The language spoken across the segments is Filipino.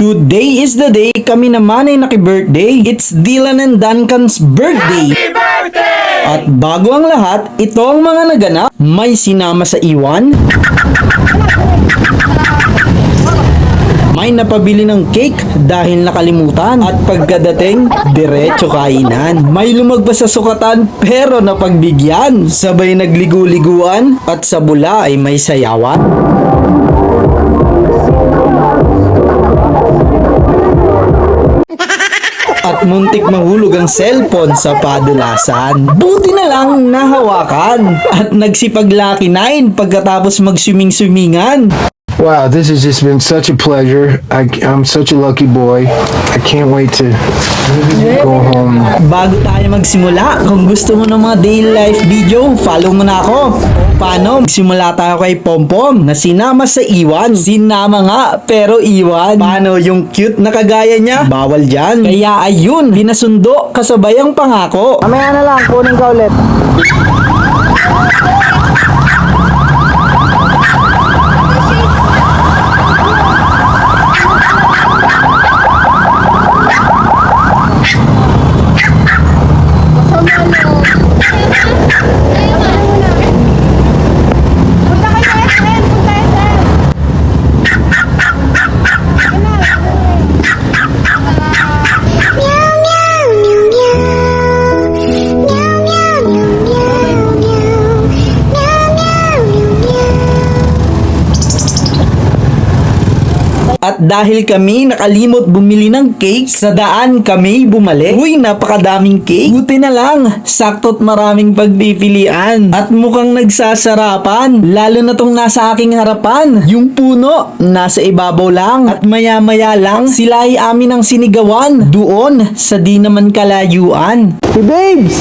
Today is the day kami naman ay naki-birthday. It's Dylan and Duncan's birthday. Happy birthday! At bago ang lahat, ito ang mga naganap. May sinama sa iwan. May napabili ng cake dahil nakalimutan. At pagkadating, diretso kainan. May lumagpas sa sukatan pero napagbigyan. Sabay nagligo-liguan at sa bula ay may sayawan. At muntik mahulog ang cellphone sa padulasan. Buti na lang nahawakan at nagsipag-lucky 9 pagkatapos mag-swimming-swimmingan. Wow, this has just been such a pleasure. I'm such a lucky boy. I can't wait to go home. Bago tayo magsimula, kung gusto mo ng mga daily life video, follow mo na ako. Paano? Magsimula tayo kay Pompom na sinama sa iwan. Sinama nga, pero iwan. Paano yung cute na kagaya niya? Bawal dyan. Kaya ayun, pinasundo kasabay ang pangako. Mamaya na lang, kunin ka ulit. At dahil kami nakalimot bumili ng cake, sa daan kami bumalik. Uy, napakadaming cake. Buti na lang, sakto't maraming pagpipilian. At mukhang nagsasarapan, lalo na tong nasa aking harapan. Yung puno, nasa ibabaw lang. At maya-maya lang, sila ay amin ang sinigawan. Doon, sa di naman kalayuan. Si Babes!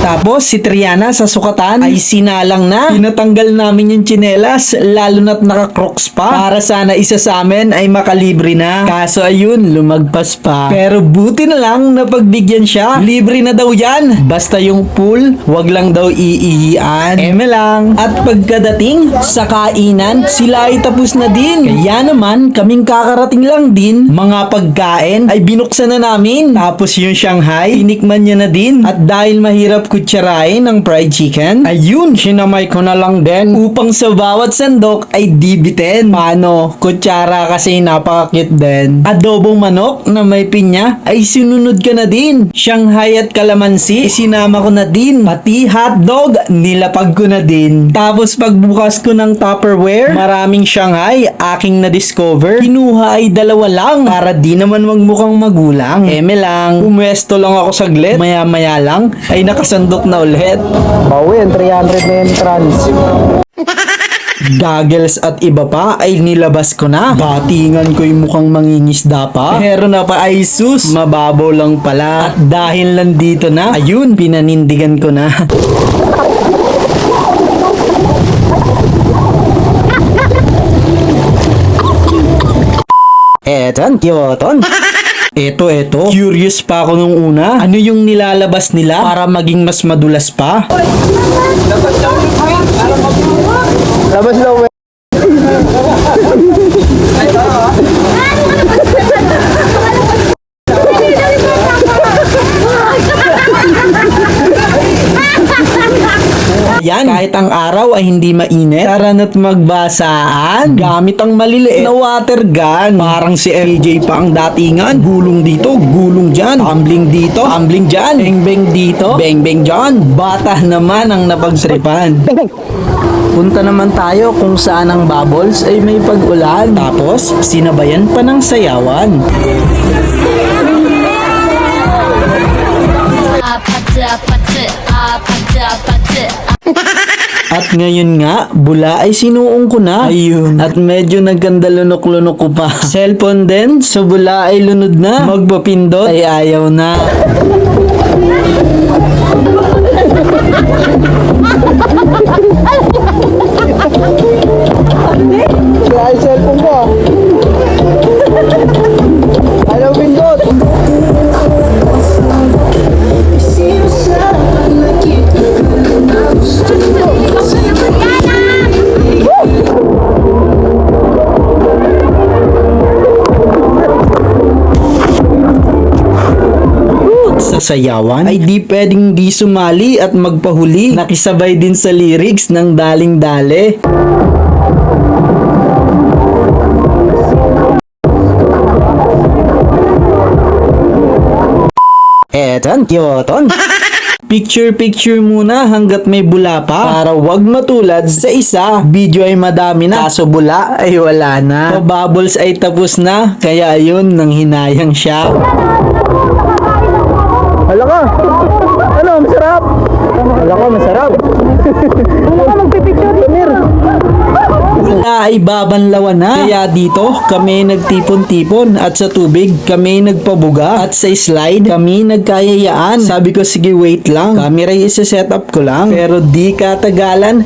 Tapos si Triana sa sukatan ay sinalang na. Pinatanggal namin yung tsinelas, lalo na't naka-crocs pa. Para sana isa sa amin ay makalibre na. Kaso ayun, lumagpas pa. Pero buti na lang na pagbigyan siya. Libre na daw yan. Basta yung pool, wag lang daw iihian. Eme lang. At pagkadating sa kainan, sila ay tapos na din. Kaya naman, kaming kakarating lang din. Mga pagkain ay binuksan na namin. Tapos yung Shanghai, tinikman niya na din. At dahil mahirap kutsarain ng fried chicken, ayun, sinamay ko na lang din upang sa bawat sandok ay dibitin. Paano? Kutsara kasi napaka-cute din. Adobong manok na may pinya ay sinunod ka na din. Shanghai at kalamansi, sinama ko na din. Pati hotdog, nilapag ko na din. Tapos pagbukas ko ng Tupperware, maraming Shanghai aking na-discover. Kinuha ay dalawa lang para di naman magmukhang magulang. Eme lang, pumwesto lang ako saglit. Maya-maya lang ay nakasandok na ulit. Bawi, ang 300 na entrance. Goggles at iba pa ay nilabas ko na. Batingan ko yung mukhang mangingisda pa. Pero na pa ay sus, mababaw lang pala. At dahil nandito na, ayun, pinanindigan ko na. Eton, kiyoton. Eto, curious pa ako nung una. Ano yung nilalabas nila para maging mas madulas pa? Labas daw, we. Yan, kahit ang araw ay hindi mainit, tara na't magbasaan gamit ang maliliit na water gun. Parang si LJ pa ang datingan. Gulong dito, gulong dyan, tumbling dito, tumbling dyan, beng-beng dito, beng-beng dyan. Bata naman ang napagtripan. Punta naman tayo kung saan ang bubbles ay may pag-ulan. Tapos, sinabayan pa ng sayawan. At ngayon nga, bula ay sinuong ko na. Ayun. At medyo nagganda lunok-lunok ko pa. Cellphone din, sa bula ay lunod na. Magpapindot ay ayaw na. Kaya yung cellphone ko. Ayaw pindot. sayawan, ay di pwedeng di sumali at magpahuli. Nakisabay din sa lyrics ng Daling Dale. Eton, kyoton. Picture muna hanggat may bula pa para wag matulad sa isa. Video ay madami na, kaso bula ay wala na. Bubbles ay tapos na, kaya ayun, nang hinayang siya. Hala ka! Ano, masarap? Hala ka, masarap. Ano ka magpipicture? Tumir. Bula ay babanlawan na. Kaya dito, kami nagtipon-tipon at sa tubig, kami nagpabuga at sa slide, kami nagkayayaan. Sabi ko, sige wait lang. Camera isa-set up ko lang. Pero di katagalan,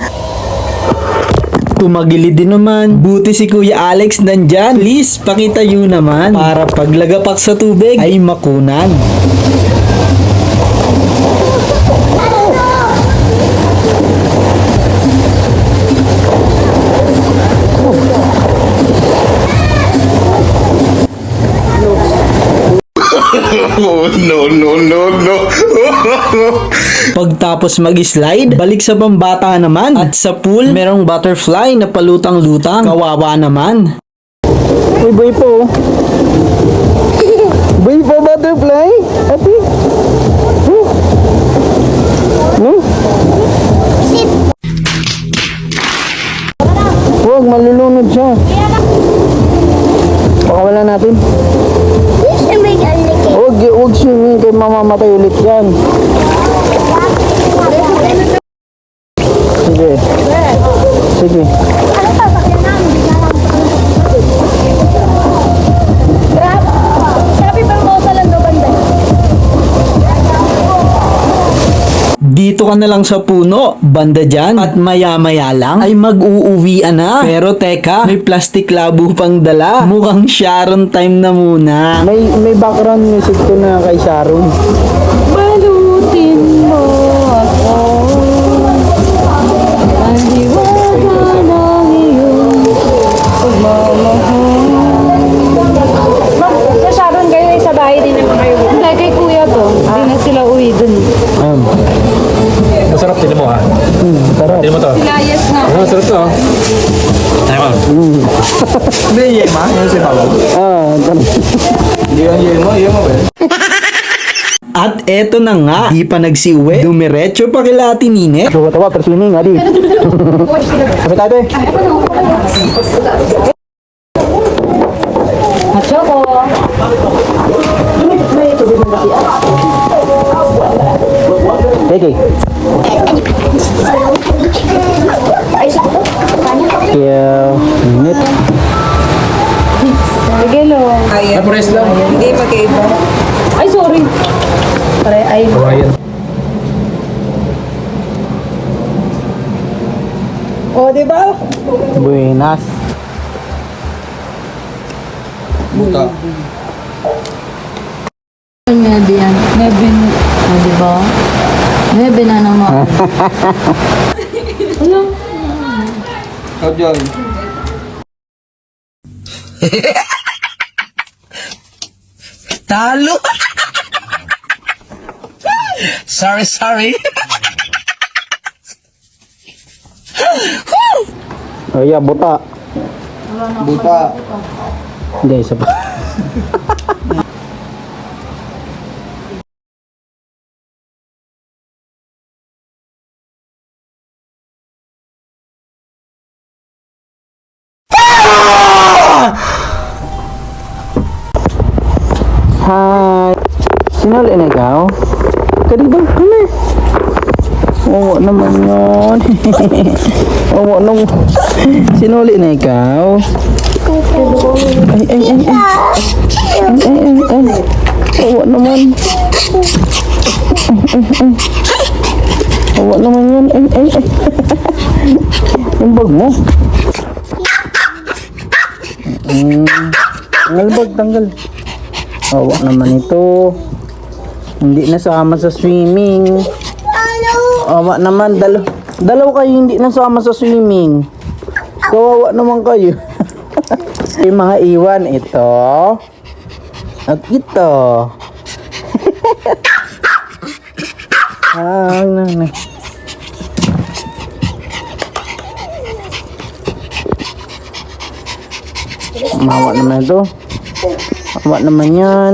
tumagilid din naman. Buti si Kuya Alex nandyan. Please, pakita yun naman para paglagapak sa tubig ay makunan. Oh, no, no, no, no. Pagtapos mag-slide, balik sa pambata naman. At sa pool, merong butterfly na palutang-lutang. Kawawa naman. Uy, boy po. Boy po, butterfly. Happy? Huwag, malulunod siya. Pakawalan natin. Huwag swimming kay mamamatay ulit yan. Sige. Sige. Dito ka na lang sa puno, banda dyan, at maya-maya lang ay mag-uuwian na. Pero teka, may plastic labo pang dala. Mukhang Sharon time na muna. May background music ko na kay Sharon. Balutin mo ako ang hiwaga ng iyong pagmamahal. Sa Sharon kayo ay sa bahay din naman kayo. Hindi, kay kuya to. Hindi na sila uwi dun. Masarap, tinan mo ha. Sarap. Tinan mo to. Layas nga. Masarap to. Ayun. Hindi, yema. Yan si Pablo. Hindi yan yema. Yema ba? At eto na nga, di pa nagsiuwi, dumiretso pa kila Ate Nine. Tawa, pero swimming, adi. Kapit ate. Choco. Teke. Kaya, init. Regalo. Napres lang. Hindi magkaiba. Ay, sorry. Pare, ay. Ryan. O, di ba? Buenas. Maybe yan. Maybe, di ba? Maybe na naman. Ano? Ikaw dyan. Talo. Sorry. Ay, buta. Buta. Hindi, isa pa. Hi. Sinali na ikaw? Kadiba, ano? Oo naman yun. Oo naman. Sinuli na ikaw? Ay. Oo naman. Oo naman yun. Ay. Yung bag mo. Tanggal. Awa naman ito. Hindi nasama sa swimming. Awa naman, dalaw kayo hindi nasama sa swimming. Kawawa naman kayo. Yung mga iwan, ito. At ito. Mawa naman ito. Mawa naman yan.